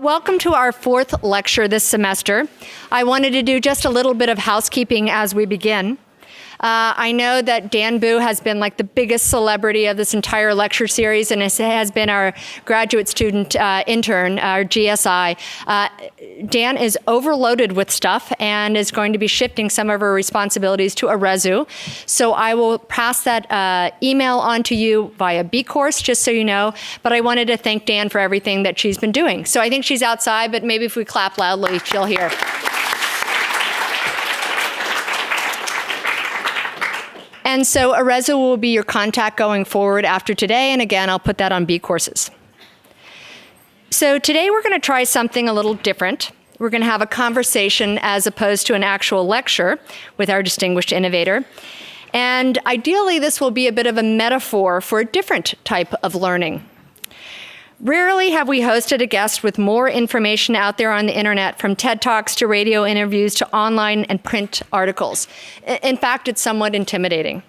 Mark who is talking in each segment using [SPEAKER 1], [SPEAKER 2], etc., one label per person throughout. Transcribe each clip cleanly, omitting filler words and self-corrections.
[SPEAKER 1] Welcome to our fourth lecture this semester. I wanted to do just a little bit of housekeeping as we begin. I know that Dan Boo has been like the biggest celebrity of this entire lecture series and has been our graduate student intern, our GSI. Dan is overloaded with stuff and is going to be shifting some of her responsibilities to Arezu. So I will pass that email on to you via B-Course, just so you know. But I wanted to thank Dan for everything that she's been doing. So I think she's outside, but maybe if we clap loudly, she'll hear. And so Arezu will be your contact going forward after today. And again, I'll put that on B courses. So today we're going to try something a little different. We're going to have a conversation as opposed to an actual lecture with our distinguished innovator. And ideally, this will be a bit of a metaphor for a different type of learning. Rarely have we hosted a guest with more information out there on the internet, from TED Talks to radio interviews to online and print articles. In fact, it's somewhat intimidating.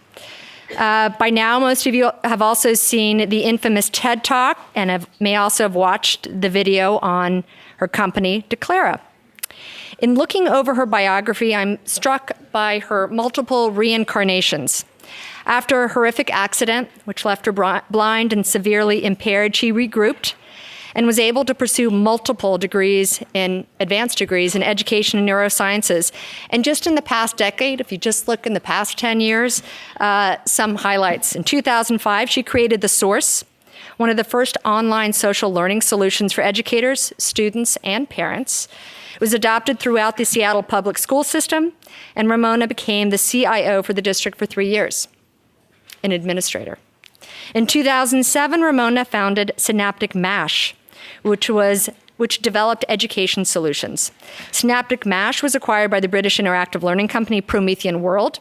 [SPEAKER 1] By now, most of you have also seen the infamous TED Talk and may also have watched the video on her company, Declara. In looking over her biography, I'm struck by her multiple reincarnations. After a horrific accident, which left her blind and severely impaired, she regrouped and was able to pursue multiple advanced degrees in education and neurosciences. And just in the past decade, if you just look in the past 10 years, some highlights. In 2005, she created The Source, one of the first online social learning solutions for educators, students, and parents. It was adopted throughout the Seattle public school system, and Ramona became the CIO for the district for 3 years. An administrator. In 2007, Ramona founded SynapticMash, which developed education solutions. SynapticMash was acquired by the British interactive learning company Promethean World,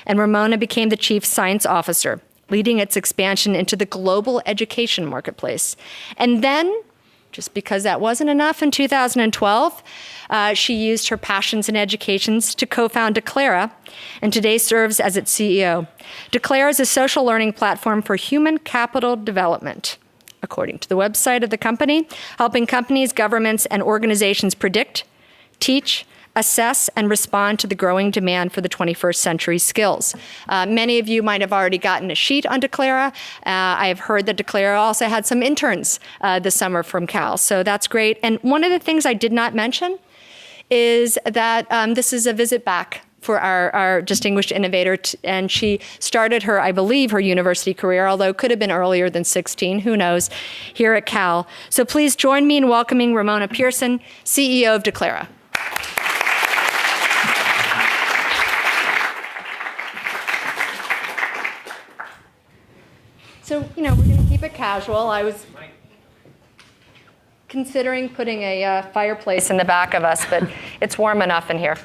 [SPEAKER 1] and Ramona became the chief science officer, leading its expansion into the global education marketplace. And then, just because that wasn't enough, in 2012, she used her passions and educations to co-found Declara, and today serves as its CEO. Declara is a social learning platform for human capital development, according to the website of the company, helping companies, governments, and organizations predict, teach, assess, and respond to the growing demand for the 21st century skills. Many of you might have already gotten a sheet on Declara. I have heard that Declara also had some interns this summer from Cal, so that's great. And one of the things I did not mention is that this is a visit back for our distinguished innovator, and she started her, I believe, her university career, although it could have been earlier than 16, who knows, here at Cal. So please join me in welcoming Ramona Pierson, CEO of Declara. So, we're going to keep it casual. I was considering putting a fireplace in the back of us, but it's warm enough in here.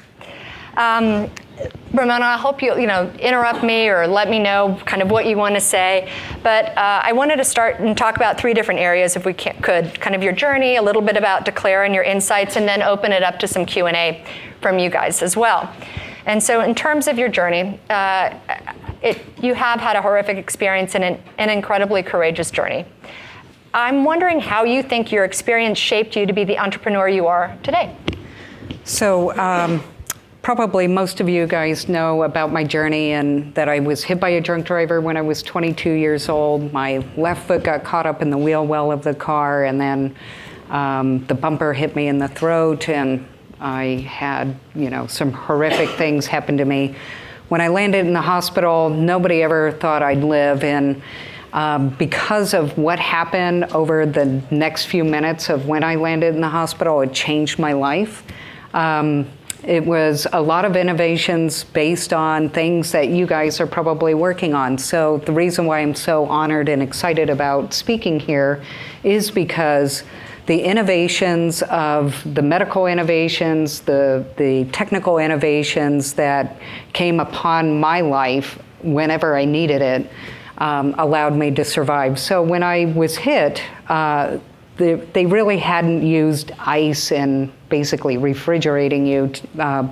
[SPEAKER 1] Ramona, I hope you interrupt me or let me know kind of what you want to say. But I wanted to start and talk about 3 different areas, if we could. Kind of your journey, a little bit about Declara and your insights, and then open it up to some Q&A from you guys as well. And so in terms of your journey, you have had a horrific experience and an incredibly courageous journey. I'm wondering how you think your experience shaped you to be the entrepreneur you are today.
[SPEAKER 2] So probably most of you guys know about my journey, and that I was hit by a drunk driver when I was 22 years old. My left foot got caught up in the wheel well of the car, and then the bumper hit me in the throat, and I had, some horrific things happen to me. When I landed in the hospital, nobody ever thought I'd live, and because of what happened over the next few minutes of when I landed in the hospital, it changed my life. It was a lot of innovations based on things that you guys are probably working on. So the reason why I'm so honored and excited about speaking here is because the innovations of the medical innovations, the technical innovations that came upon my life whenever I needed it, allowed me to survive. So when I was hit, they really hadn't used ice and basically refrigerating you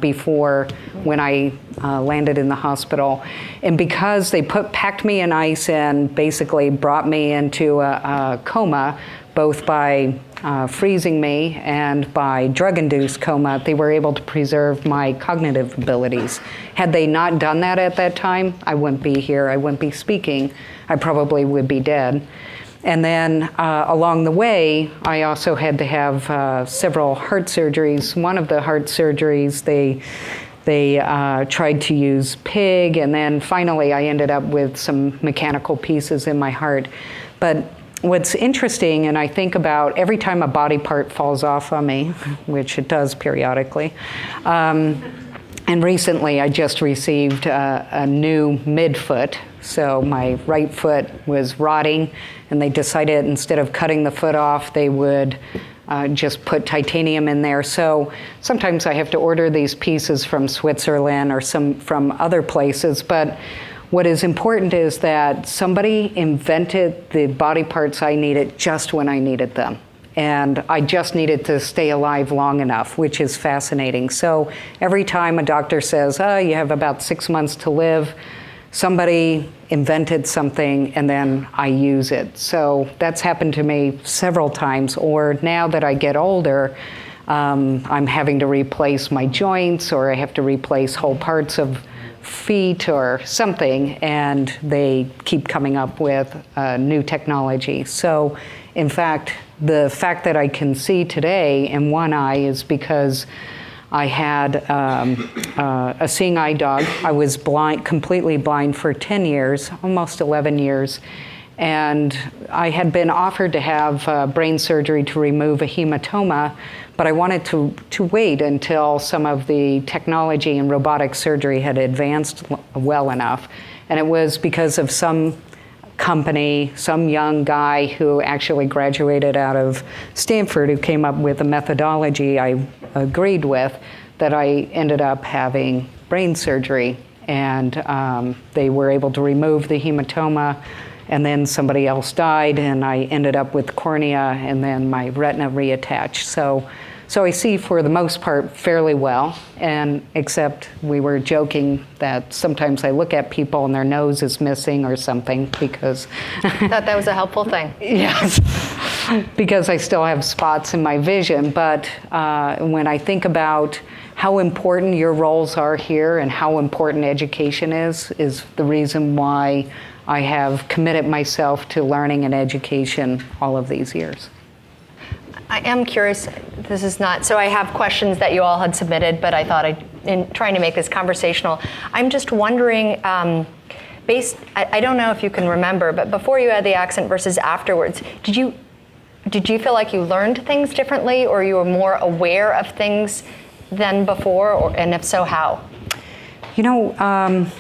[SPEAKER 2] before when I landed in the hospital. And because they packed me in ice and basically brought me into a coma, both by freezing me, and by drug-induced coma, they were able to preserve my cognitive abilities. Had they not done that at that time, I wouldn't be here, I wouldn't be speaking, I probably would be dead. And then along the way, I also had to have several heart surgeries. One of the heart surgeries, they tried to use pig, and then finally I ended up with some mechanical pieces in my heart. But what's interesting, and I think about every time a body part falls off on me, which it does periodically, and recently I just received a new midfoot. So my right foot was rotting, and they decided instead of cutting the foot off, they would just put titanium in there. So sometimes I have to order these pieces from Switzerland or from other places. But what is important is that somebody invented the body parts I needed just when I needed them. And I just needed to stay alive long enough, which is fascinating. So every time a doctor says, oh, you have about 6 months to live, somebody invented something and then I use it. So that's happened to me several times. Or now that I get older, I'm having to replace my joints, or I have to replace whole parts of feet or something, and they keep coming up with new technology. So in fact, the fact that I can see today in one eye is because I had a seeing eye dog. I was blind, completely blind for 10 years, almost 11 years. And I had been offered to have brain surgery to remove a hematoma, but I wanted to wait until some of the technology in robotic surgery had advanced well enough. And it was because of some company, some young guy who actually graduated out of Stanford, who came up with a methodology I agreed with, that I ended up having brain surgery. And they were able to remove the hematoma, and then somebody else died, and I ended up with cornea, and then my retina reattached. So I see for the most part fairly well, and except we were joking that sometimes I look at people and their nose is missing or something because...
[SPEAKER 1] Thought that was a helpful thing.
[SPEAKER 2] Yes, because I still have spots in my vision. But when I think about how important your roles are here and how important education is the reason why I have committed myself to learning and education all of these years.
[SPEAKER 1] I am curious, this is not, so I have questions that you all had submitted, but I thought in trying to make this conversational, I'm just wondering, I don't know if you can remember, but before you had the accident versus afterwards, did you feel like you learned things differently, or you were more aware of things than before, and if so, how?
[SPEAKER 2] You know,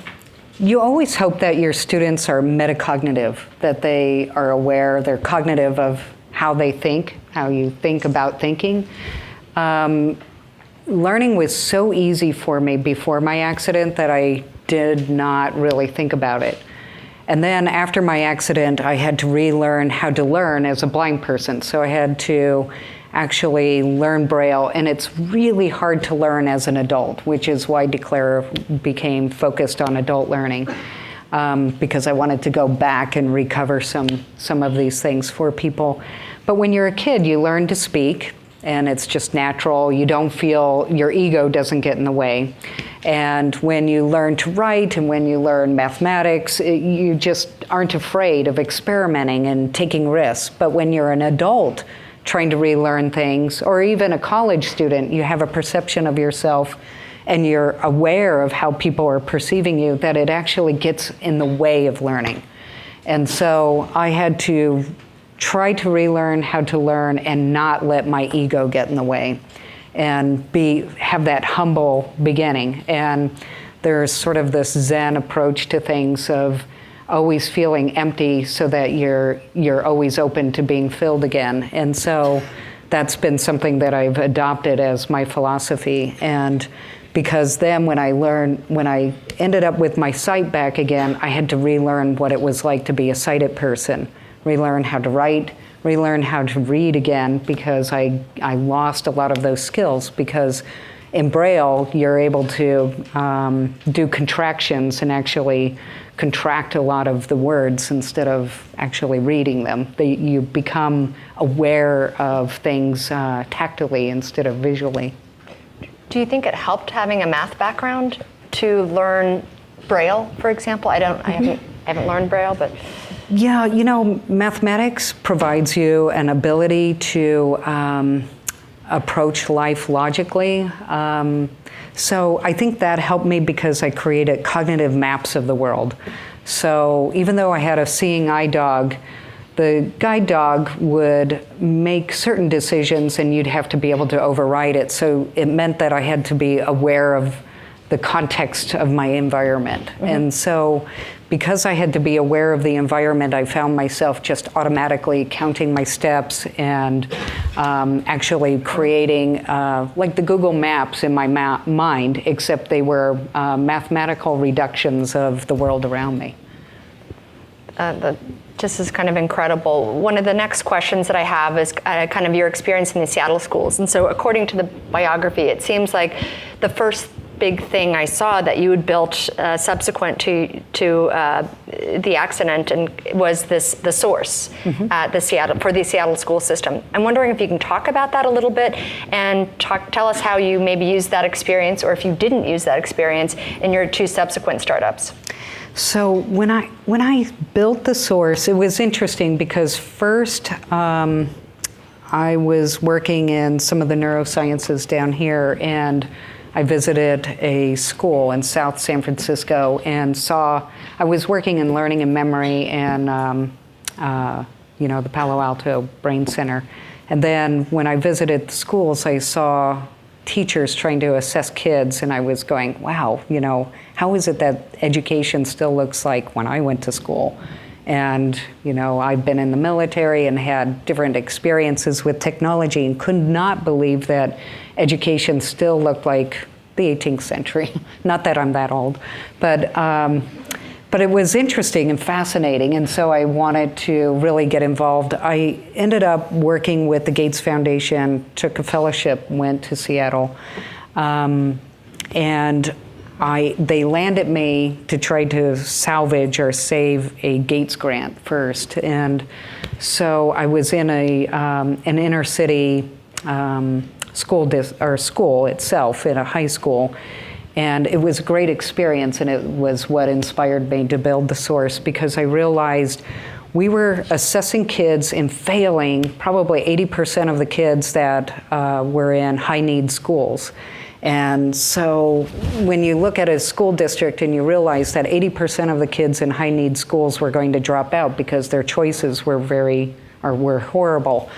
[SPEAKER 2] you always hope that your students are metacognitive, that they are aware, they're cognitive of how they think, how you think about thinking. Learning was so easy for me before my accident that I did not really think about it. And then after my accident, I had to relearn how to learn as a blind person. So I had to actually learn Braille, and it's really hard to learn as an adult, which is why Declara became focused on adult learning, because I wanted to go back and recover some of these things for people. But when you're a kid, you learn to speak, and it's just natural. You don't feel, your ego doesn't get in the way. And when you learn to write and when you learn mathematics, you just aren't afraid of experimenting and taking risks. But when you're an adult trying to relearn things, or even a college student, you have a perception of yourself and you're aware of how people are perceiving you, that it actually gets in the way of learning. And so I had to try to relearn how to learn and not let my ego get in the way, and have that humble beginning. And there's sort of this Zen approach to things of always feeling empty so that you're always open to being filled again. And so that's been something that I've adopted as my philosophy. And because then when I ended up with my sight back again, I had to relearn what it was like to be a sighted person, relearn how to write, relearn how to read again, because I lost a lot of those skills, because in Braille, you're able to do contractions and actually contract a lot of the words instead of actually reading them. You become aware of things tactily instead of visually.
[SPEAKER 1] Do you think it helped having a math background to learn Braille, for example? I haven't learned Braille, but
[SPEAKER 2] yeah, mathematics provides you an ability to approach life logically. So I think that helped me because I created cognitive maps of the world. So even though I had a seeing eye dog, the guide dog would make certain decisions and you'd have to be able to override it. So it meant that I had to be aware of the context of my environment. Mm-hmm. And so because I had to be aware of the environment, I found myself just automatically counting my steps and actually creating like the Google Maps in my mind, except they were mathematical reductions of the world around me.
[SPEAKER 1] This is kind of incredible. One of the next questions that I have is kind of your experience in the Seattle schools. And so according to the biography, it seems like the first big thing I saw that you had built subsequent to the accident and was the source mm-hmm. at for the Seattle school system. I'm wondering if you can talk about that a little bit and tell us how you maybe used that experience, or if you didn't use that experience in your 2 subsequent startups.
[SPEAKER 2] So when I built the source, it was interesting because first I was working in some of the neurosciences down here, and I visited a school in South San Francisco and I was working in learning and memory and the Palo Alto Brain Center. And then when I visited the schools, I saw teachers trying to assess kids, and I was going, wow, how is it that education still looks like when I went to school? And, I've been in the military and had different experiences with technology and could not believe that education still looked like the 18th century. Not that I'm that old, but it was interesting and fascinating, and so I wanted to really get involved. I ended up working with the Gates Foundation, took a fellowship, went to Seattle, and they landed me to try to salvage or save a Gates grant first. And so I was in an inner city school itself, in a high school. And it was a great experience, and it was what inspired me to build the source, because I realized we were assessing kids and failing probably 80% of the kids that were in high-need schools. And so when you look at a school district and you realize that 80% of the kids in high-need schools were going to drop out because their choices were were horrible.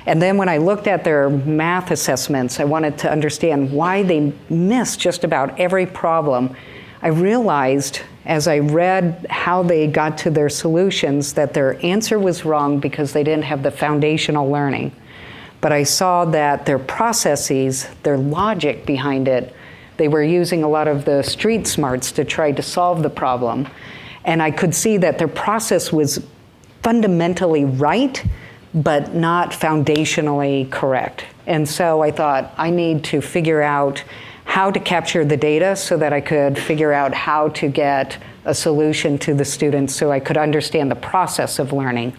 [SPEAKER 2] And then when I looked at their math assessments, I wanted to understand why they missed just about every problem. I realized as I read how they got to their solutions that their answer was wrong because they didn't have the foundational learning. But I saw that their processes, their logic behind it, they were using a lot of the street smarts to try to solve the problem. And I could see that their process was fundamentally right, but not foundationally correct. And so I thought, I need to figure out how to capture the data so that I could figure out how to get a solution to the students so I could understand the process of learning.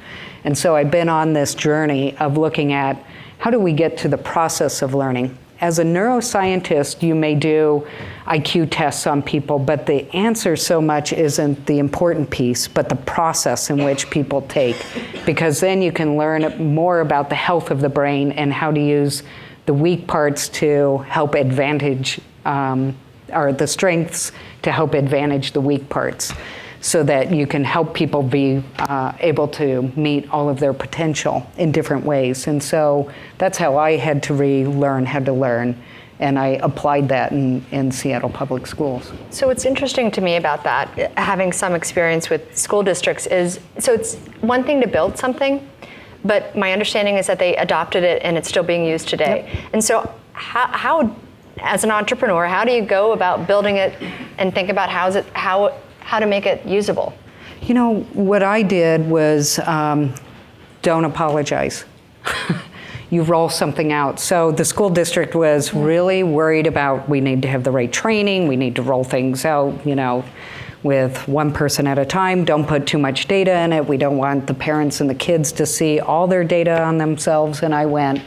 [SPEAKER 2] And so I've been on this journey of looking at how do we get to the process of learning. As a neuroscientist, you may do IQ tests on people, but the answer so much isn't the important piece, but the process in which people take. Because then you can learn more about the health of the brain and how to use the weak parts to help advantage, or the strengths to help advantage the weak parts, so that you can help people be able to meet all of their potential in different ways. And so that's how I had to relearn how to learn. And I applied that in Seattle Public Schools.
[SPEAKER 1] So what's interesting to me about that, having some experience with school districts, is so it's one thing to build something, but my understanding is that they adopted it and it's still being used today. Yep. And so how, as an entrepreneur, how do you go about building it and think about how to make it usable? What
[SPEAKER 2] I did was don't apologize. you roll something out. So the school district was really worried about, we need to have the right training, we need to roll things out, with one person at a time. Don't put too much data in it. We don't want the parents and the kids to see all their data on themselves. And I went,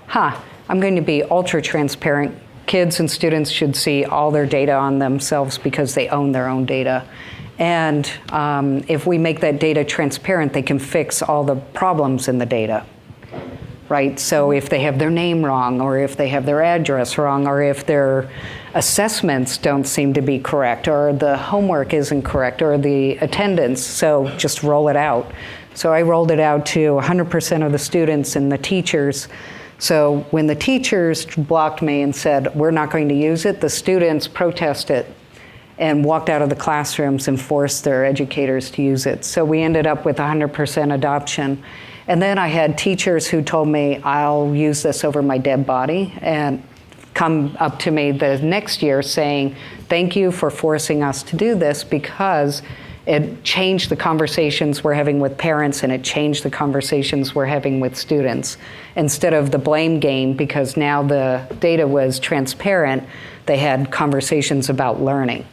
[SPEAKER 2] I'm going to be ultra transparent. Kids and students should see all their data on themselves because they own their own data. And if we make that data transparent, they can fix all the problems in the data, right? So if they have their name wrong, or if they have their address wrong, or if their assessments don't seem to be correct, or the homework isn't correct, or the attendance, so just roll it out. So I rolled it out to 100% of the students and the teachers. So when the teachers blocked me and said, we're not going to use it, the students protested and walked out of the classrooms and forced their educators to use it. So we ended up with 100% adoption. And then I had teachers who told me, I'll use this over my dead body, and come up to me the next year saying, thank you for forcing us to do this, because it changed the conversations we're having with parents, and it changed the conversations we're having with students. Instead of the blame game, because now the data was transparent, they had conversations about learning.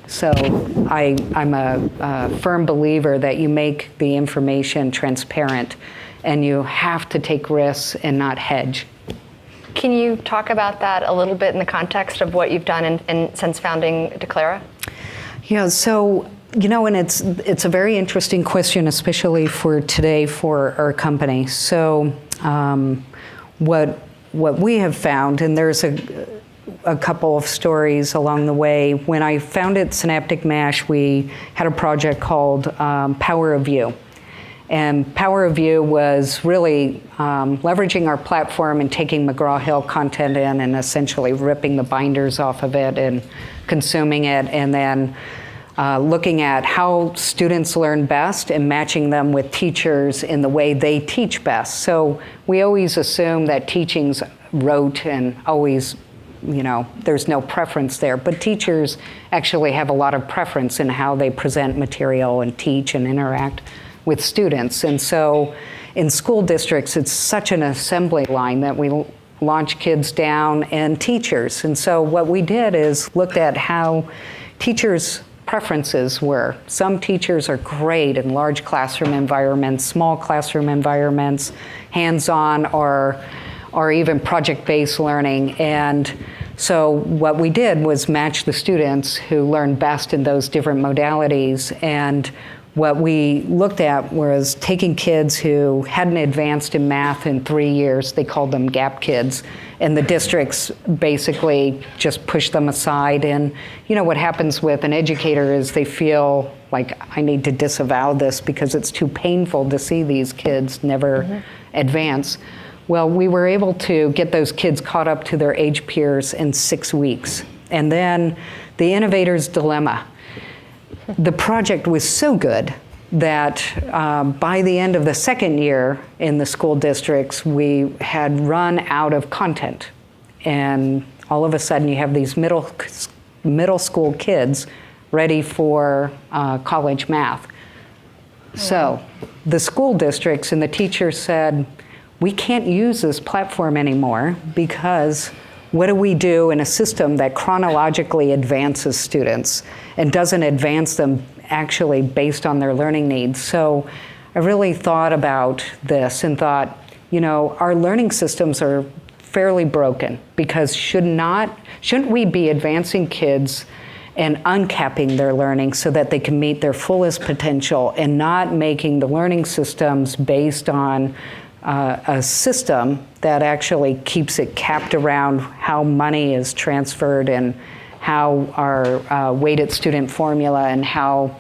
[SPEAKER 2] So I'm a firm believer that you make the information transparent, and you have to take risks and not hedge.
[SPEAKER 1] Can you talk about that a little bit in the context of what you've done since founding Declara?
[SPEAKER 2] Yeah, so, and it's a very interesting question, especially for today for our company. So what we have found, and there's a couple of stories along the way. When I founded SynapticMash, we had a project called Power of You. And Power of You was really leveraging our platform and taking McGraw-Hill content in and essentially ripping the binders off of it and consuming it, and then looking at how students learn best and matching them with teachers in the way they teach best. So we always assume that teaching's rote and always, there's no preference there. But teachers actually have a lot of preference in how they present material and teach and interact with students. And so in school districts, it's such an assembly line that we launch kids down and teachers. And so what we did is looked at how teachers' preferences were. Some teachers are great in large classroom environments, small classroom environments, hands-on, or even project-based learning. And so what we did was match the students who learned best in those different modalities. And what we looked at was taking kids who hadn't advanced in math in 3 years, they called them gap kids, and the districts basically just pushed them aside. And what happens with an educator is they feel like, I need to disavow this because it's too painful to see these kids never advance. Well, we were able to get those kids caught up to their age peers in 6 weeks. And then the innovator's dilemma. The project was so good that by the end of the second year in the school districts, we had run out of content. And all of a sudden you have these middle school kids ready for college math. So the school districts and the teachers said, we can't use this platform anymore, because what do we do in a system that chronologically advances students and doesn't advance them actually based on their learning needs? So I really thought about this and thought, our learning systems are fairly broken, because shouldn't we be advancing kids and uncapping their learning so that they can meet their fullest potential, and not making the learning systems based on a system that actually keeps it capped around how money is transferred and how our weighted student formula and how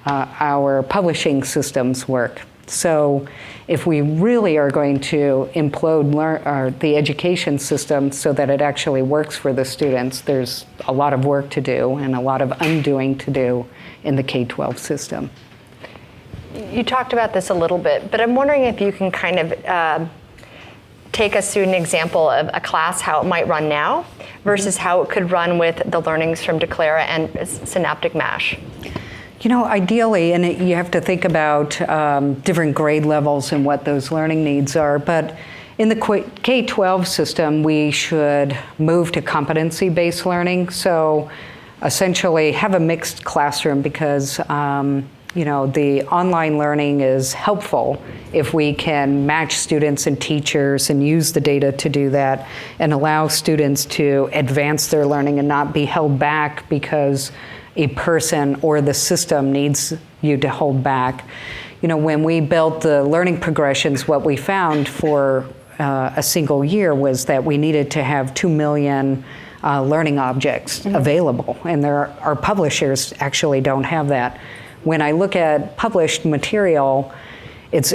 [SPEAKER 2] our publishing systems work. So if we really are going to implode the education system so that it actually works for the students, there's a lot of work to do and a lot of undoing to do in the K-12 system.
[SPEAKER 1] You talked about this a little bit, but I'm wondering if you can kind of take us through an example of a class, how it might run now versus how it could run with the learnings from Declara and SynapticMash.
[SPEAKER 2] Ideally, and you have to think about different grade levels and what those learning needs are, but In the K-12 system, we should move to competency-based learning. So essentially have a mixed classroom because the online learning is helpful if we can match students and teachers and use the data to do that and allow students to advance their learning and not be held back because a person or the system needs you to hold back. When we built the learning progressions, what we found for a single year was that we needed to have 2 million learning objects available, and our publishers actually don't have that. When I look at published material, it's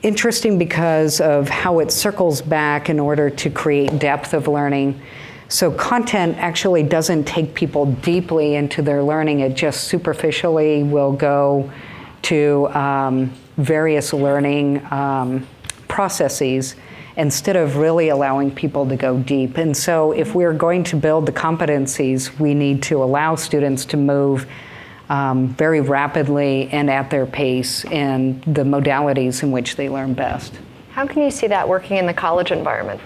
[SPEAKER 2] interesting because of how it circles back in order to create depth of learning. So content actually doesn't take people deeply into their learning. It just superficially will go to various learning processes instead of really allowing people to go deep. And so if we're going to build the competencies, we need to allow students to move very rapidly and at their pace in the modalities in which they learn best.
[SPEAKER 1] How can you see that working in the college environment?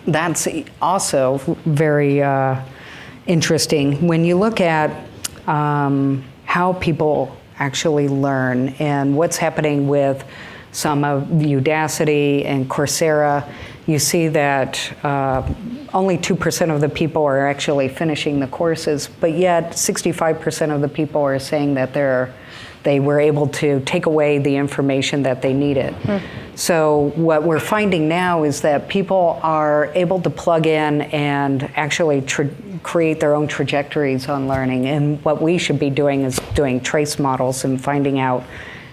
[SPEAKER 2] That's also very interesting. When you look at how people actually learn and what's happening with some of Udacity and Coursera, you see that only 2% of the people are actually finishing the courses, but yet 65% of the people are saying that they were able to take away the information that they needed. So what we're finding now is that people are able to plug in and actually create their own trajectories on learning. And what we should be doing is doing trace models and finding out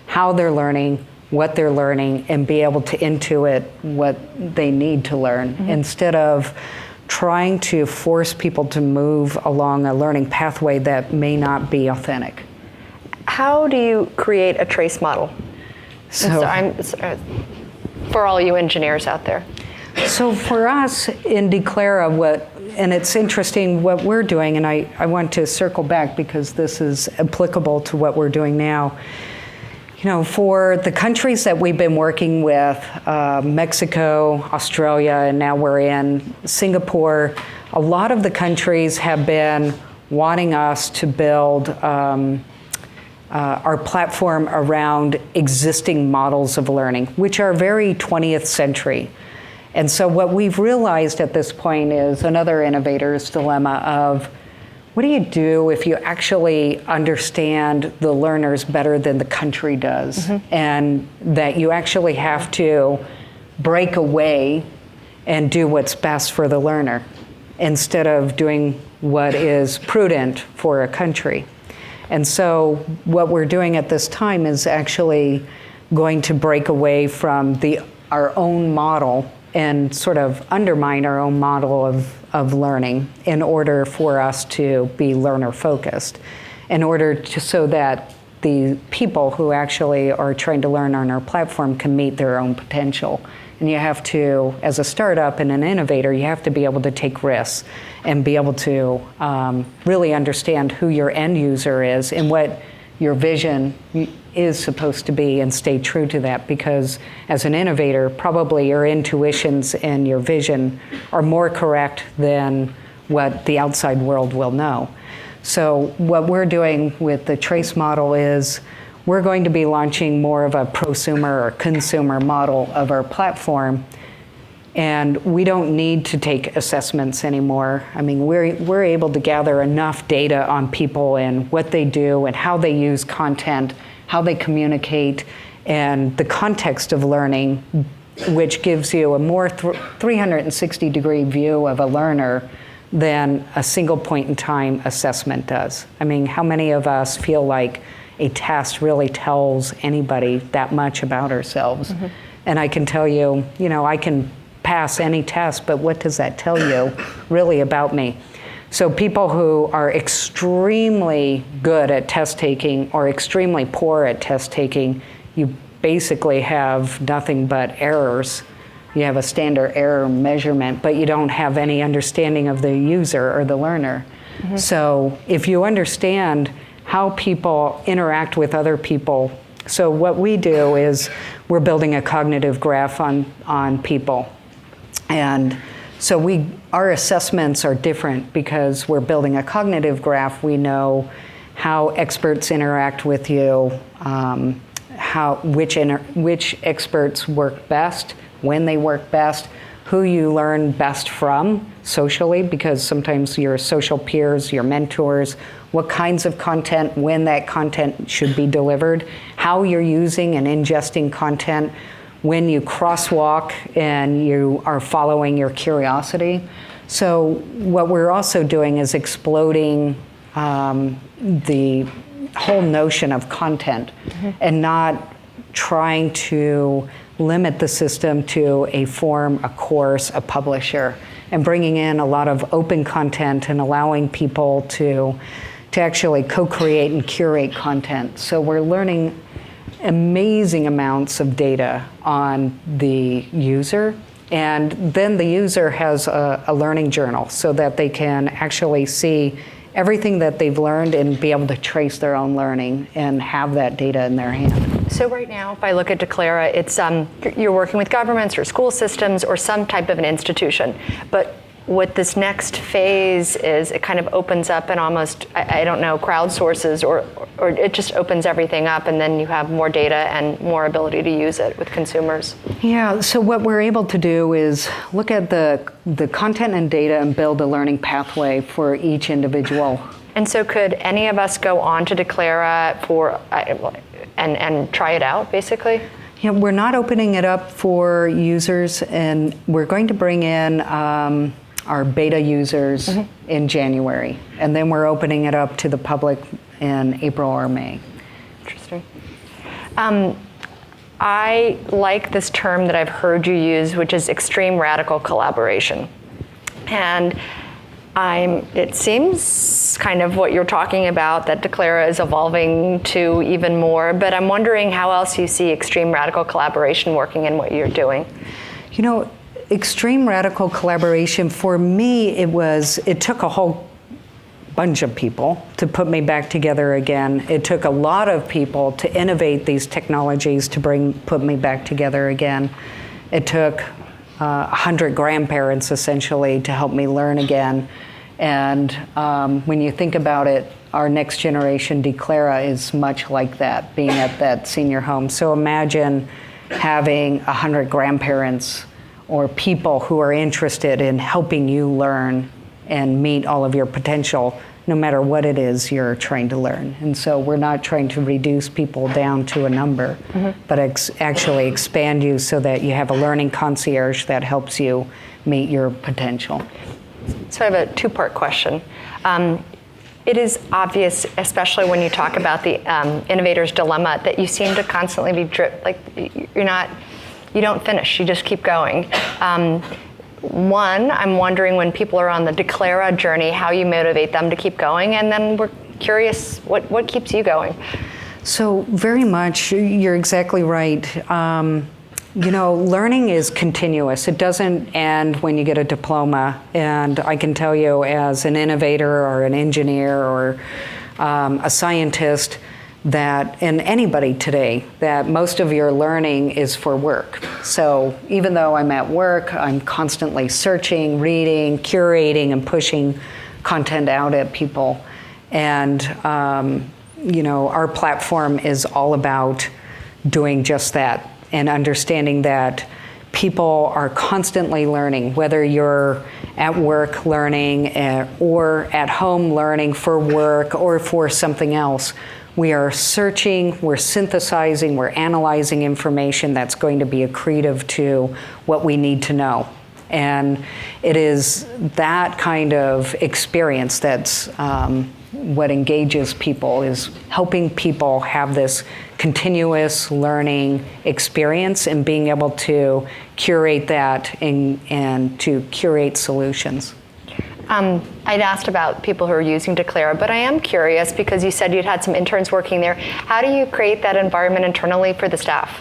[SPEAKER 2] how they're learning, what they're learning, and be able to intuit what they need to learn instead of trying to force people to move along a learning pathway that may not be authentic.
[SPEAKER 1] How do you create a trace model? For all you engineers out there.
[SPEAKER 2] So for us in Declara, and it's interesting what we're doing, and I want to circle back because this is applicable to what we're doing now. For the countries that we've been working with, Mexico, Australia, and now we're in Singapore, a lot of the countries have been wanting us to build our platform around existing models of learning, which are very 20th century. And so what we've realized at this point is another innovator's dilemma of, what do you do if you actually understand the learners better than the country does? And that you actually have to break away and do what's best for the learner instead of doing what is prudent for a country. And so what we're doing at this time is actually going to break away from our own model and sort of undermine our own model of learning in order for us to be learner focused, so that the people who actually are trying to learn on our platform can meet their own potential. And you have to, as a startup and an innovator, you have to be able to take risks and be able to really understand who your end user is and what your vision is supposed to be and stay true to that, because as an innovator, probably your intuitions and your vision are more correct than what the outside world will know. So what we're doing with the trace model is we're going to be launching more of a prosumer or consumer model of our platform, and we don't need to take assessments anymore. I mean, we're able to gather enough data on people and what they do and how they use content, how they communicate, and the context of learning, which gives you a more 360-degree view of a learner than a single point in time assessment does. I mean, how many of us feel like a test really tells anybody that much about ourselves? And I can tell you, I can pass any test, but what does that tell you really about me? So people who are extremely good at test taking or extremely poor at test taking, you basically have nothing but errors. You have a standard error measurement, but you don't have any understanding of the user or the learner. So if you understand how people interact with other people, so what we do is we're building a cognitive graph on people. And so our assessments are different because we're building a cognitive graph. We know how experts interact with you, which experts work best, when they work best, who you learn best from socially, because sometimes your social peers, your mentors, what kinds of content, when that content should be delivered, how you're using and ingesting content, when you crosswalk and you are following your curiosity. So what we're also doing is exploding the whole notion of content and not trying to limit the system to a form, a course, a publisher, and bringing in a lot of open content and allowing people to actually co-create and curate content. So we're learning amazing amounts of data on the user, and then the user has a learning journal so that they can actually see everything that they've learned and be able to trace their own learning and have that data in their hand.
[SPEAKER 1] So right now, if I look at Declara, it's you're working with governments or school systems or some type of an institution, but what this next phase is, it kind of opens up and almost, I don't know, crowdsources or it just opens everything up, and then you have more data and more ability to use it with consumers.
[SPEAKER 2] Yeah, so what we're able to do is look at the content and data and build a learning pathway for each individual.
[SPEAKER 1] And so could any of us go on to Declara and try it out, basically?
[SPEAKER 2] Yeah, we're not opening it up for users, and we're going to bring in our beta users in January, and then we're opening it up to the public in April or May.
[SPEAKER 1] Interesting. I like this term that I've heard you use, which is extreme radical collaboration. And it seems kind of what you're talking about, that Declara is evolving to even more, but I'm wondering how else you see extreme radical collaboration working in what you're doing.
[SPEAKER 2] You know, extreme radical collaboration, for me, it took a whole bunch of people to put me back together again. It took a lot of people to innovate these technologies to put me back together again. It took 100 grandparents, essentially, to help me learn again. And when you think about it, our next generation Declara is much like that, being at that senior home. So imagine having 100 grandparents or people who are interested in helping you learn and meet all of your potential, no matter what it is you're trying to learn. And so we're not trying to reduce people down to a number, but actually expand you so that you have a learning concierge that helps you meet your potential.
[SPEAKER 1] So I have a two-part question. It is obvious, especially when you talk about the innovator's dilemma, that you seem to constantly be you don't finish, you just keep going. One, I'm wondering when people are on the Declara journey, how you motivate them to keep going, and then we're curious, what keeps you going?
[SPEAKER 2] So very much, you're exactly right. Learning is continuous. It doesn't end when you get a diploma. And I can tell you, as an innovator or an engineer or a scientist, and anybody today, that most of your learning is for work. So even though I'm at work, I'm constantly searching, reading, curating, and pushing content out at people. And our platform is all about doing just that, and understanding that people are constantly learning, whether you're at work learning or at home learning for work or for something else. We are searching, we're synthesizing, we're analyzing information that's going to be accretive to what we need to know. And it is that kind of experience that's what engages people, is helping people have this continuous learning experience and being able to curate that and to curate solutions.
[SPEAKER 1] I'd asked about people who are using Declara, but I am curious because you said you'd had some interns working there. How do you create that environment internally for the staff?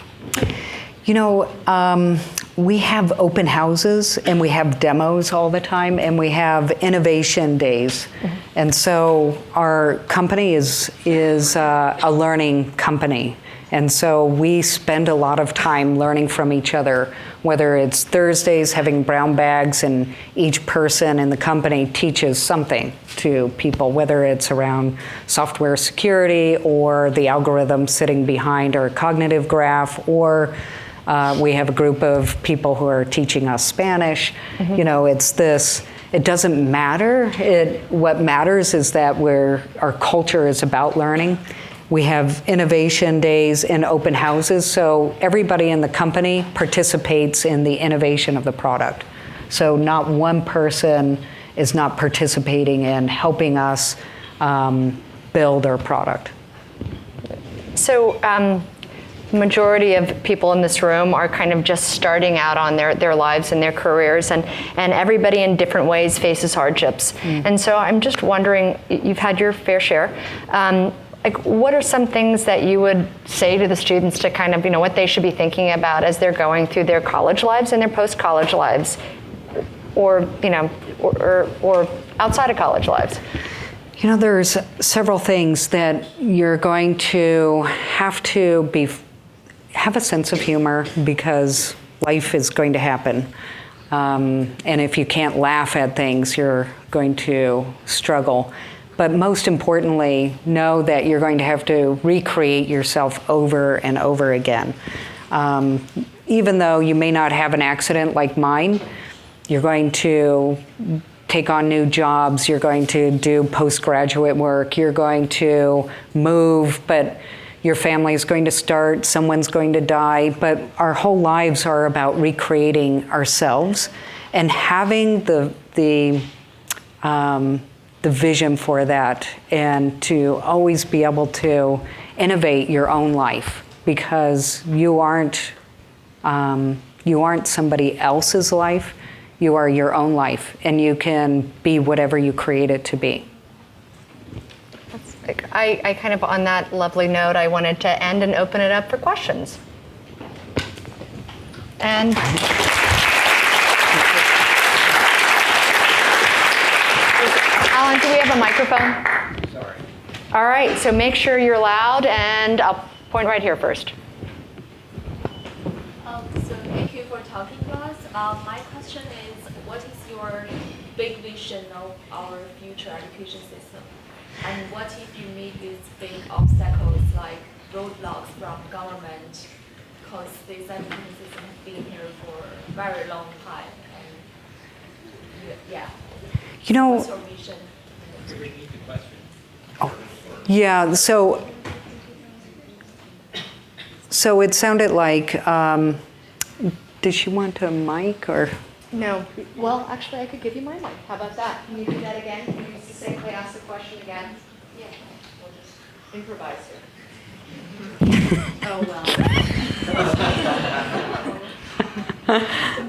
[SPEAKER 2] we have open houses and we have demos all the time and we have innovation days. And so our company is a learning company. And so we spend a lot of time learning from each other, whether it's Thursdays having brown bags and each person in the company teaches something to people, whether it's around software security or the algorithm sitting behind our cognitive graph, or we have a group of people who are teaching us Spanish. You know, it's this, it doesn't matter. What matters is that our culture is about learning. We have innovation days and open houses, so everybody in the company participates in the innovation of the product. So not one person is not participating in helping us build our product.
[SPEAKER 1] So majority of people in this room are kind of just starting out on their lives and their careers, and everybody in different ways faces hardships. And so I'm just wondering, you've had your fair share. Like, what are some things that you would say to the students to kind of, you know, what they should be thinking about as they're going through their college lives and their post-college lives, or, you know, or outside of college lives?
[SPEAKER 2] You know, there's several things that you're going to have a sense of humor, because life is going to happen. And if you can't laugh at things, you're going to struggle. But most importantly, know that you're going to have to recreate yourself over and over again. Even though you may not have an accident like mine, you're going to take on new jobs, you're going to do postgraduate work, you're going to move, but your family is going to start, someone's going to die. But our whole lives are about recreating ourselves and having the vision for that, and to always be able to innovate your own life, because you aren't somebody else's life. You are your own life, and you can be whatever you create it to be.
[SPEAKER 1] I kind of, on that lovely note, I wanted to end and open it up for questions. And Alan, do we have a microphone?
[SPEAKER 3] Sorry.
[SPEAKER 1] All right, so make sure you're loud, and I'll point right here first.
[SPEAKER 4] So thank you for talking to us. My question is, what is your big vision of our future education system? And what if you meet these big obstacles like roadblocks from government, because this education system has been here for a very long time? And yeah.
[SPEAKER 2] You know,
[SPEAKER 4] what's your vision?
[SPEAKER 3] Repeat the question.
[SPEAKER 2] Oh, yeah. So it sounded like, did she want a mic or?
[SPEAKER 1] No. Well, actually, I could give you my mic. How about that? Can you do that again? Can you succinctly ask the question again?
[SPEAKER 4] Yeah.
[SPEAKER 1] We'll just improvise here. Oh, well.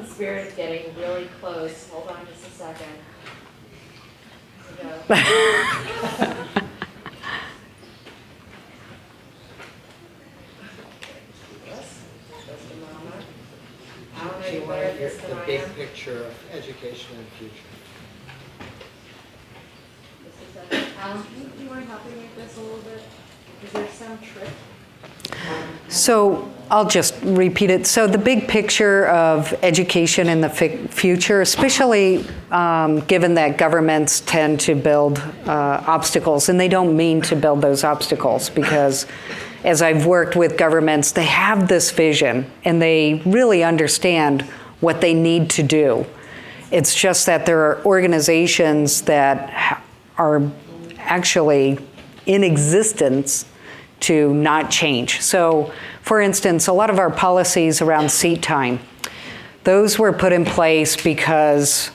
[SPEAKER 1] The spirit is getting really close. Hold on just a second. Here we go. Just a moment. I don't know
[SPEAKER 3] Do you
[SPEAKER 1] you
[SPEAKER 3] want
[SPEAKER 1] better
[SPEAKER 3] to
[SPEAKER 1] at
[SPEAKER 3] hear
[SPEAKER 1] this than
[SPEAKER 3] the
[SPEAKER 1] I
[SPEAKER 3] big
[SPEAKER 1] am.
[SPEAKER 3] picture of education in the future?
[SPEAKER 1] Just a second. Alan, do you want to help me with this a little bit? Is there some trick?
[SPEAKER 2] So I'll just repeat it. So the big picture of education in the future, especially given that governments tend to build obstacles, and they don't mean to build those obstacles, because as I've worked with governments, they have this vision and they really understand what they need to do. It's just that there are organizations that are actually in existence to not change. So, for instance, a lot of our policies around seat time, those were put in place because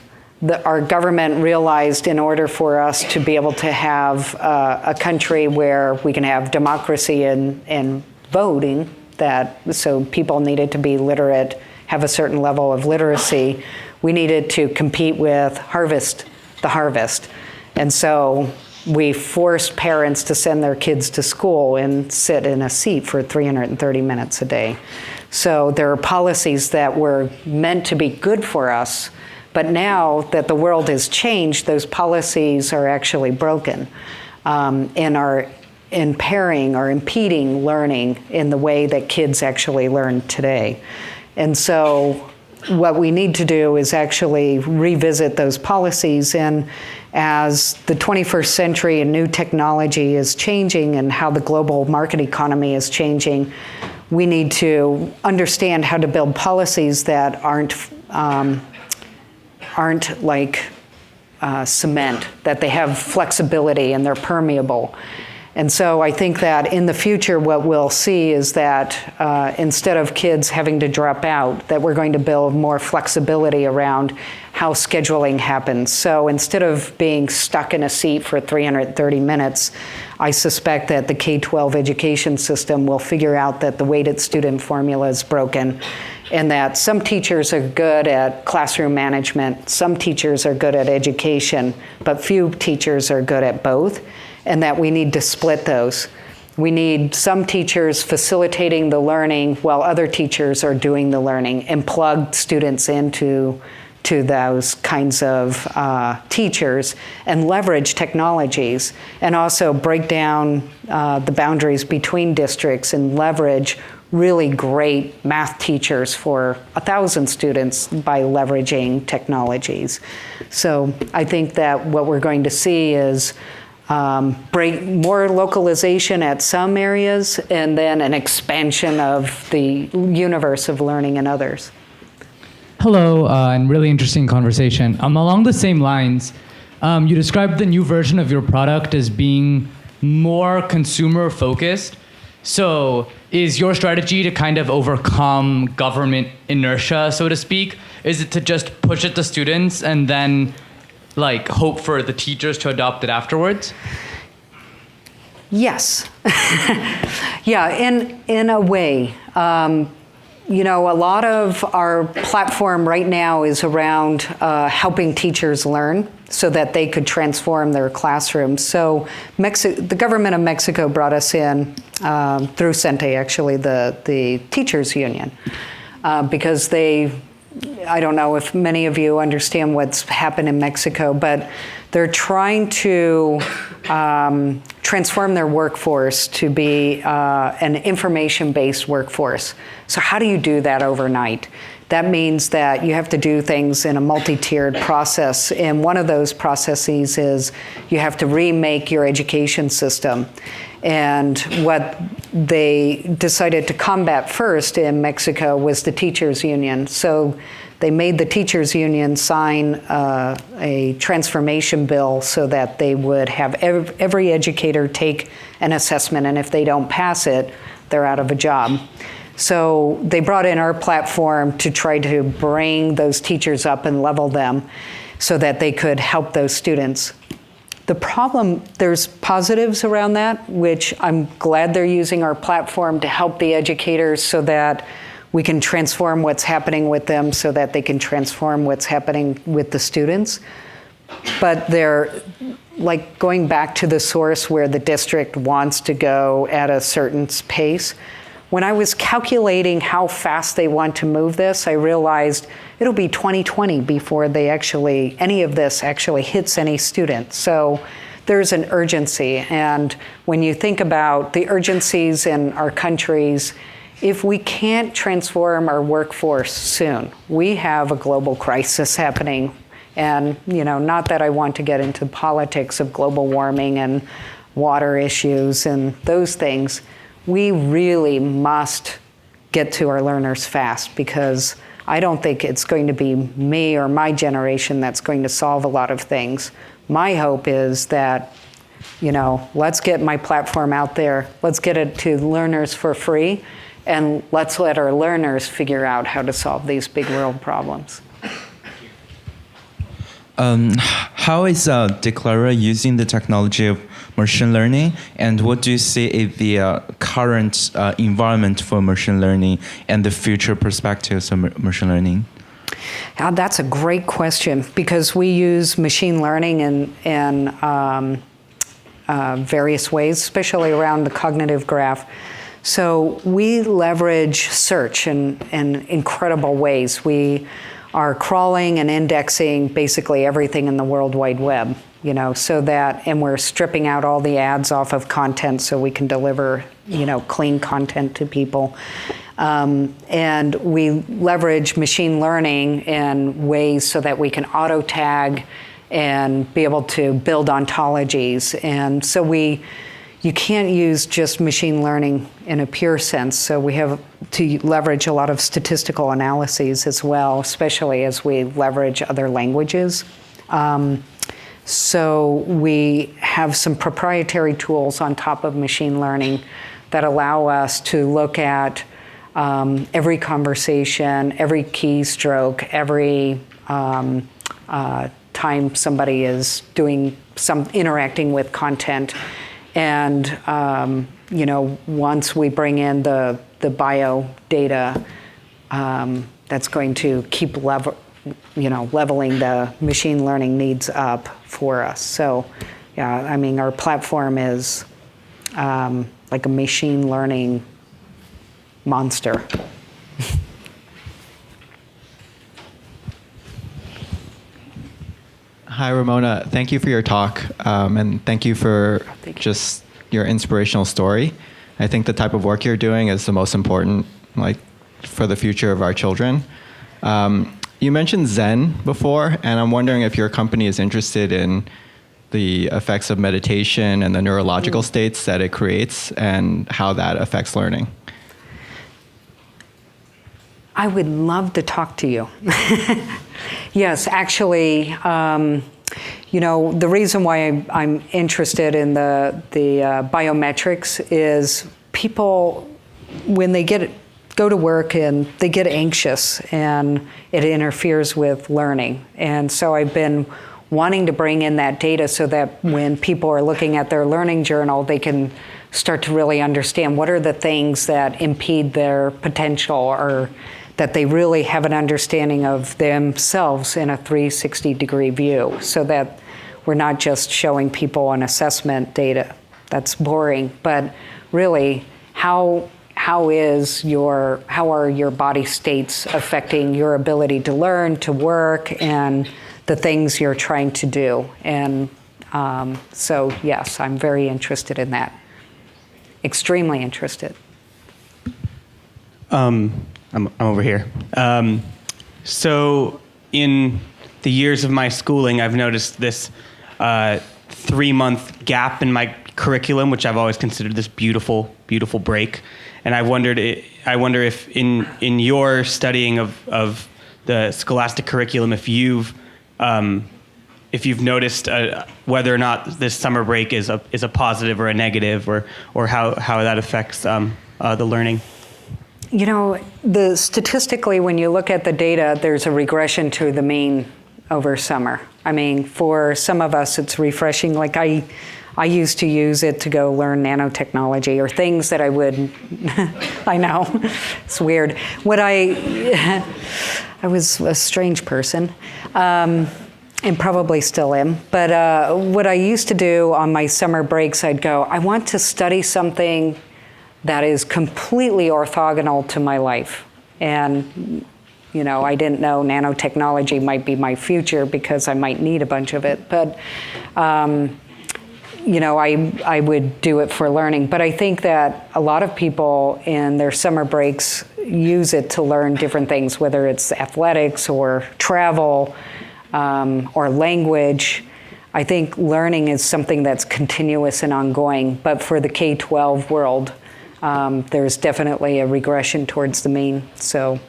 [SPEAKER 2] our government realized in order for us to be able to have a country where we can have democracy and voting, so people needed to be literate, have a certain level of literacy, we needed to compete with the harvest. And so we forced parents to send their kids to school and sit in a seat for 330 minutes a day. So there are policies that were meant to be good for us, but now that the world has changed, those policies are actually broken and are impairing or impeding learning in the way that kids actually learn today. And so what we need to do is actually revisit those policies, and as the 21st century and new technology is changing and how the global market economy is changing, we need to understand how to build policies that aren't like cement, that they have flexibility and they're permeable. And so I think that in the future, what we'll see is that instead of kids having to drop out, that we're going to build more flexibility around how scheduling happens. So instead of being stuck in a seat for 330 minutes, I suspect that the K-12 education system will figure out that the weighted student formula is broken, and that some teachers are good at classroom management, some teachers are good at education, but few teachers are good at both, and that we need to split those. We need some teachers facilitating the learning while other teachers are doing the learning, and plug students into those kinds of teachers, and leverage technologies, and also break down the boundaries between districts and leverage really great math teachers for 1,000 students by leveraging technologies. So I think that what we're going to see is break more localization at some areas, and then an expansion of the universe of learning in others.
[SPEAKER 5] Hello, and really interesting conversation. Along the same lines, you described the new version of your product as being more consumer focused. So is your strategy to kind of overcome government inertia, so to speak? Is it to just push it to students and then like hope for the teachers to adopt it afterwards?
[SPEAKER 2] Yes. Yeah, in a way. You know, a lot of our platform right now is around helping teachers learn so that they could transform their classrooms. So the government of Mexico brought us in through CENTE, actually, the teachers union, because I don't know if many of you understand what's happened in Mexico, but they're trying to transform their workforce to be an information-based workforce. So how do you do that overnight? That means that you have to do things in a multi-tiered process. And one of those processes is you have to remake your education system. And what they decided to combat first in Mexico was the teachers union. So they made the teachers union sign a transformation bill so that they would have every educator take an assessment, and if they don't pass it, they're out of a job. So they brought in our platform to try to bring those teachers up and level them so that they could help those students. The problem, there's positives around that, which I'm glad they're using our platform to help the educators so that we can transform what's happening with them so that they can transform what's happening with the students. But they're like going back to the source where the district wants to go at a certain pace. When I was calculating how fast they want to move this, I realized it'll be 2020 before any of this actually hits any student. So there's an urgency. And when you think about the urgencies in our countries, if we can't transform our workforce soon, we have a global crisis happening. And, not that I want to get into politics of global warming and water issues and those things, we really must get to our learners fast, because I don't think it's going to be me or my generation that's going to solve a lot of things. My hope is that, let's get my platform out there, let's get it to learners for free, and let's let our learners figure out how to solve these big world problems.
[SPEAKER 6] How is Declara using the technology of machine learning, and what do you see is the current environment for machine learning and the future perspectives of machine learning?
[SPEAKER 2] That's a great question, because we use machine learning and various ways, especially around the cognitive graph. So we leverage search in incredible ways. We are crawling and indexing basically everything in the World Wide Web, so that, and we're stripping out all the ads off of content so we can deliver, clean content to people. And we leverage machine learning in ways so that we can auto tag and be able to build ontologies. And so you can't use just machine learning in a pure sense. So we have to leverage a lot of statistical analyses as well, especially as we leverage other languages. So we have some proprietary tools on top of machine learning that allow us to look at every conversation, every keystroke, every time somebody is doing interacting with content. And, once we bring in the bio data, that's going to keep leveling the machine learning needs up for us. So, yeah, our platform is like a machine learning monster.
[SPEAKER 7] Hi, Ramona. Thank you for your talk, and thank you for just your inspirational story. I think the type of work you're doing is the most important, for the future of our children. You mentioned Zen before, and I'm wondering if your company is interested in the effects of meditation and the neurological states that it creates and how that affects learning.
[SPEAKER 2] I would love to talk to you. Yes, actually, the reason why I'm interested in the biometrics is people, when they go to work and they get anxious and it interferes with learning. And so I've been wanting to bring in that data so that when people are looking at their learning journal, they can start to really understand what are the things that impede their potential, or that they really have an understanding of themselves in a 360-degree view, so that we're not just showing people an assessment data. That's boring, but really, how are your body states affecting your ability to learn, to work, and the things you're trying to do? And so, yes, I'm very interested in that. Extremely interested.
[SPEAKER 8] I'm over here. So in the years of my schooling, I've noticed this 3-month gap in my curriculum, which I've always considered this beautiful, beautiful break. And I wonder if in your studying of the scholastic curriculum, if you've noticed whether or not this summer break is a positive or a negative, or how that affects the learning.
[SPEAKER 2] Statistically, when you look at the data, there's a regression to the mean over summer. For some of us, it's refreshing. Like I used to use it to go learn nanotechnology or things that I would, I know, it's weird. I was a strange person, and probably still am. But what I used to do on my summer breaks, I'd go, I want to study something that is completely orthogonal to my life. And, I didn't know nanotechnology might be my future because I might need a bunch of it. But, I would do it for learning. But I think that a lot of people in their summer breaks use it to learn different things, whether it's athletics or travel or language. I think learning is something that's continuous and ongoing. But for the K-12 world, there's definitely a regression towards the mean. So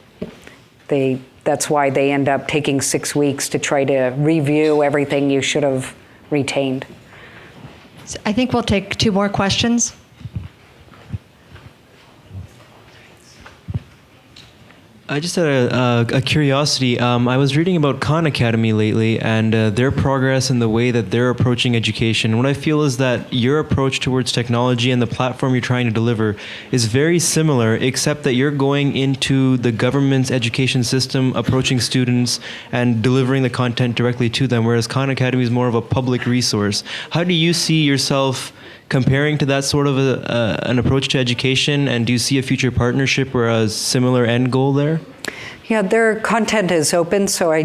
[SPEAKER 2] that's why they end up taking 6 weeks to try to review everything you should have retained.
[SPEAKER 1] So I think we'll take 2 more questions.
[SPEAKER 9] I just had a curiosity. I was reading about Khan Academy lately and their progress and the way that they're approaching education. What I feel is that your approach towards technology and the platform you're trying to deliver is very similar, except that you're going into the government's education system, approaching students and delivering the content directly to them, whereas Khan Academy is more of a public resource. How do you see yourself comparing to that sort of an approach to education, and do you see a future partnership or a similar end goal there?
[SPEAKER 2] Yeah, their content is open, so I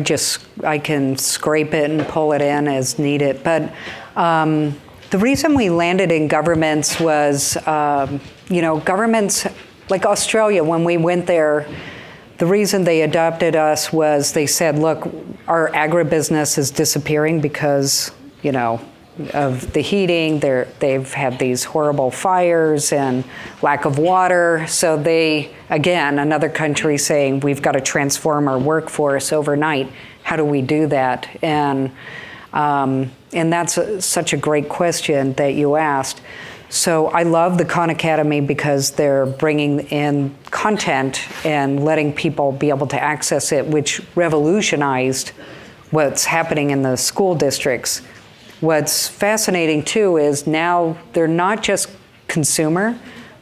[SPEAKER 2] can scrape it and pull it in as needed. But the reason we landed in governments was, governments like Australia, when we went there, the reason they adopted us was they said, look, our agribusiness is disappearing because, of the heating. They've had these horrible fires and lack of water. So they, again, another country saying, we've got to transform our workforce overnight. How do we do that? And that's such a great question that you asked. So I love the Khan Academy because they're bringing in content and letting people be able to access it, which revolutionized what's happening in the school districts. What's fascinating too is now they're not just consumer,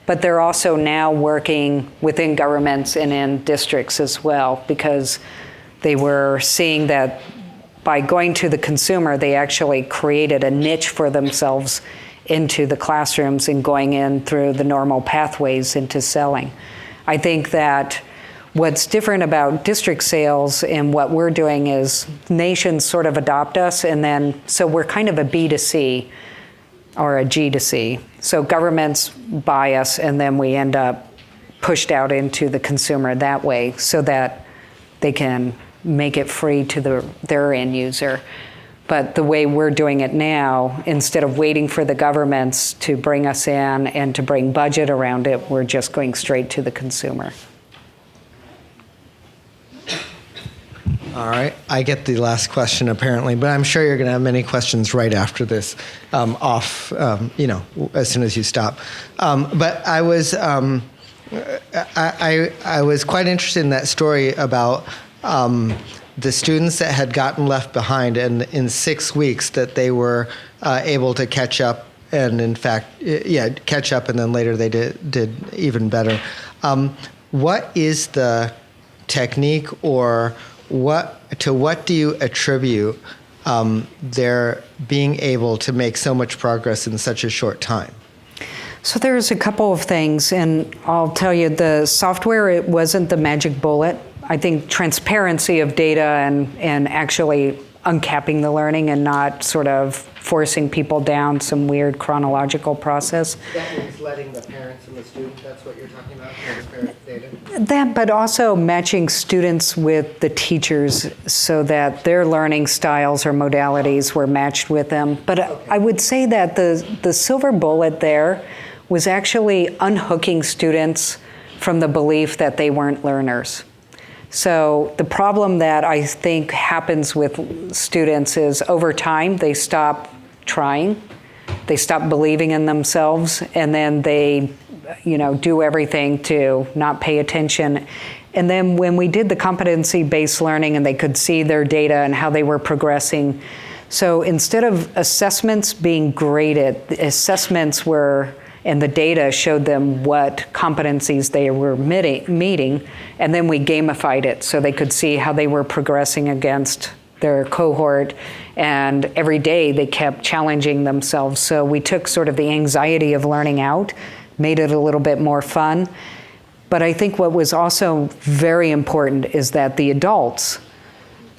[SPEAKER 2] but they're also now working within governments and in districts as well, because they were seeing that by going to the consumer, they actually created a niche for themselves into the classrooms and going in through the normal pathways into selling. I think that what's different about district sales and what we're doing is nations sort of adopt us, and then so we're kind of a B2C or a G2C. So governments buy us, and then we end up pushed out into the consumer that way so that they can make it free to their end user. But the way we're doing it now, instead of waiting for the governments to bring us in and to bring budget around it, we're just going straight to the consumer.
[SPEAKER 3] All right, I get the last question apparently, but I'm sure you're going to have many questions right after this, as soon as you stop. But I was quite interested in that story about the students that had gotten left behind, and in 6 weeks that they were able to catch up, and in fact, catch up, and then later they did even better. What is the technique, or what do you attribute their being able to make so much progress in such a short time?
[SPEAKER 2] So there's a couple of things, and I'll tell you, the software, it wasn't the magic bullet. I think transparency of data and actually uncapping the learning and not sort of forcing people down some weird chronological process.
[SPEAKER 3] That means letting the parents and the student, that's what you're talking about, transparent data?
[SPEAKER 2] That, but also matching students with the teachers so that their learning styles or modalities were matched with them. But okay. I would say that the silver bullet there was actually unhooking students from the belief that they weren't learners. So the problem that I think happens with students is over time, they stop trying, they stop believing in themselves, and then they, do everything to not pay attention. And then when we did the competency-based learning and they could see their data and how they were progressing, so instead of assessments being graded, the assessments were, and the data showed them what competencies they were meeting, and then we gamified it so they could see how they were progressing against their cohort, and every day they kept challenging themselves. So we took sort of the anxiety of learning out, made it a little bit more fun. But I think what was also very important is that the adults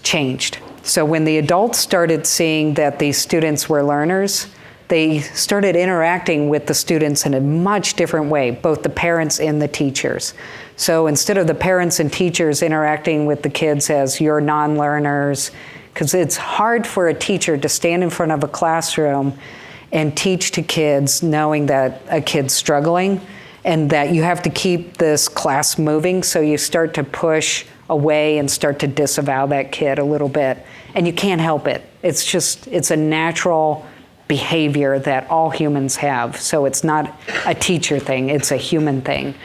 [SPEAKER 2] changed. So when the adults started seeing that these students were learners, they started interacting with the students in a much different way, both the parents and the teachers. So instead of the parents and teachers interacting with the kids as you're non-learners, because it's hard for a teacher to stand in front of a classroom and teach to kids knowing that a kid's struggling and that you have to keep this class moving, so you start to push away and start to disavow that kid a little bit. And you can't help it. It's a natural behavior that all humans have. So it's not a teacher thing, it's a human thing.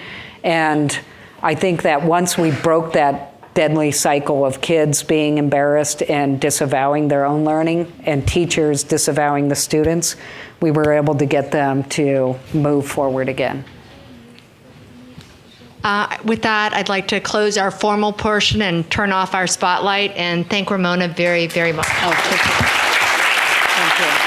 [SPEAKER 2] And I think that once we broke that deadly cycle of kids being embarrassed and disavowing their own learning and teachers disavowing the students, we were able to get them to move forward again.
[SPEAKER 1] With that, I'd like to close our formal portion and turn off our spotlight and thank Ramona very, very much.
[SPEAKER 2] Oh, thank you. Thank you.